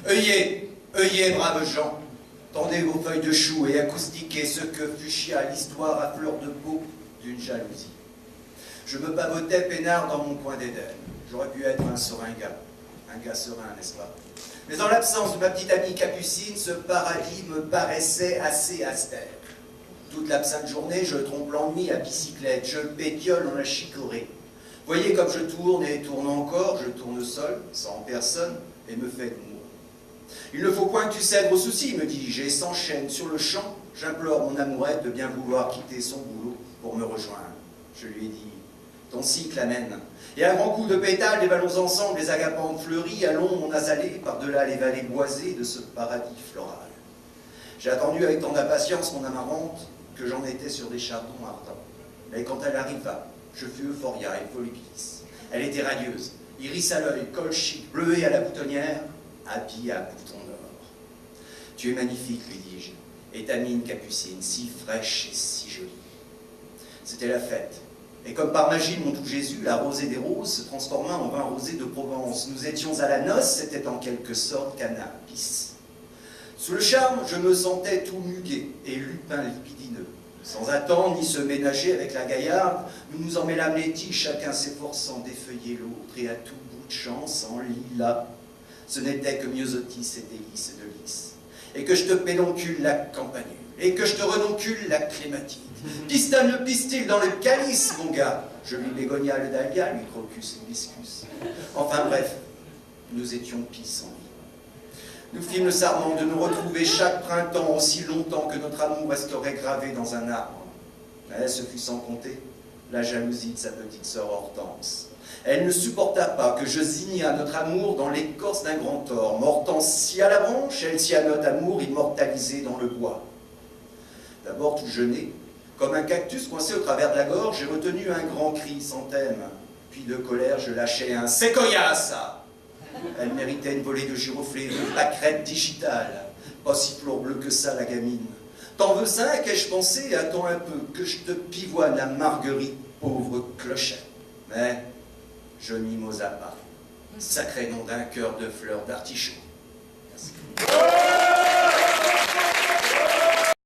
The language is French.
Œillez, braves gens, tendez vos feuilles de chou et acoustiquez ce que Fuchsia, l'histoire à fleur de peau d'une jalousie. Je me pavotais peinard dans mon coin d'Éden. J'aurais pu être un serein gars serein, n'est-ce pas? Mais en l'absence de ma petite amie Capucine, ce paradis me paraissait assez austère. Toute la sainte journée, je trompe l'ennui à bicyclette, je pétiole dans la chicorée. Voyez comme je tourne et tourne encore, je tourne seul, sans personne, et me fais de moi. Il ne faut point que tu cèdes aux soucis, me dis-je, et s'enchaîne sur le champ, j'implore mon amourette de bien vouloir quitter son boulot pour me rejoindre. Je lui ai dit, ton cycle amène. Et à grands coups de pétales, dévalons ensemble les agapantes fleuries, allons mon azalée par-delà les vallées boisées de ce paradis floral. J'ai attendu avec tant d'impatience mon amarante que j'en étais sur des chardons ardents. Mais quand elle arriva, je fus euphoria et voluptueuse. Elle était radieuse, iris à l'œil, col chic, bleuée à la boutonnière, habillée à boutons d'or. Tu es magnifique, lui dis-je, et ta mine capucine, si fraîche et si jolie. C'était la fête. Et comme par magie de mon doux Jésus, la rosée des roses se transforma en vin rosé de Provence. Nous étions à la noce, c'était en quelque sorte cannabis. Sous le charme, je me sentais tout muguet et lupin lipidineux. Sans attendre ni se ménager avec la gaillarde, nous nous emmêlâmes les tiges, chacun s'efforçant d'effeuiller l'autre, et à tout bout de chance, en lilas, ce n'était que myosotis et délices de lys. Et que je te pédoncule la campanule, et que je te renoncule la clématine. Pistane le pistil dans le calice, mon gars. Je lui bégonia le dahlia, lui crocus hibiscus. Enfin bref, nous étions pis en vie. Nous fîmes le serment de nous retrouver chaque printemps aussi longtemps que notre amour resterait gravé dans un arbre. Mais ce fut sans compter la jalousie de sa petite sœur Hortense. Elle ne supporta pas que je zignât notre amour dans l'écorce d'un grand orme. Hortense scia à la branche, elle scia notre amour immortalisé dans le bois. D'abord tout jeuné, comme un cactus coincé au travers de la gorge, j'ai retenu un grand cri sans thème. Puis de colère, je lâchai un « séquoia, ça !» Elle méritait une volée de giroflées, de pâquerettes digitales. Pas si fleur bleue que ça, la gamine. T'en veux cinq, ai-je pensé, attends un peu, que je te pivoine la marguerite, pauvre clochette. Mais je m'y m'osa pas. Sacré nom d'un cœur de fleurs d'artichaut. Merci.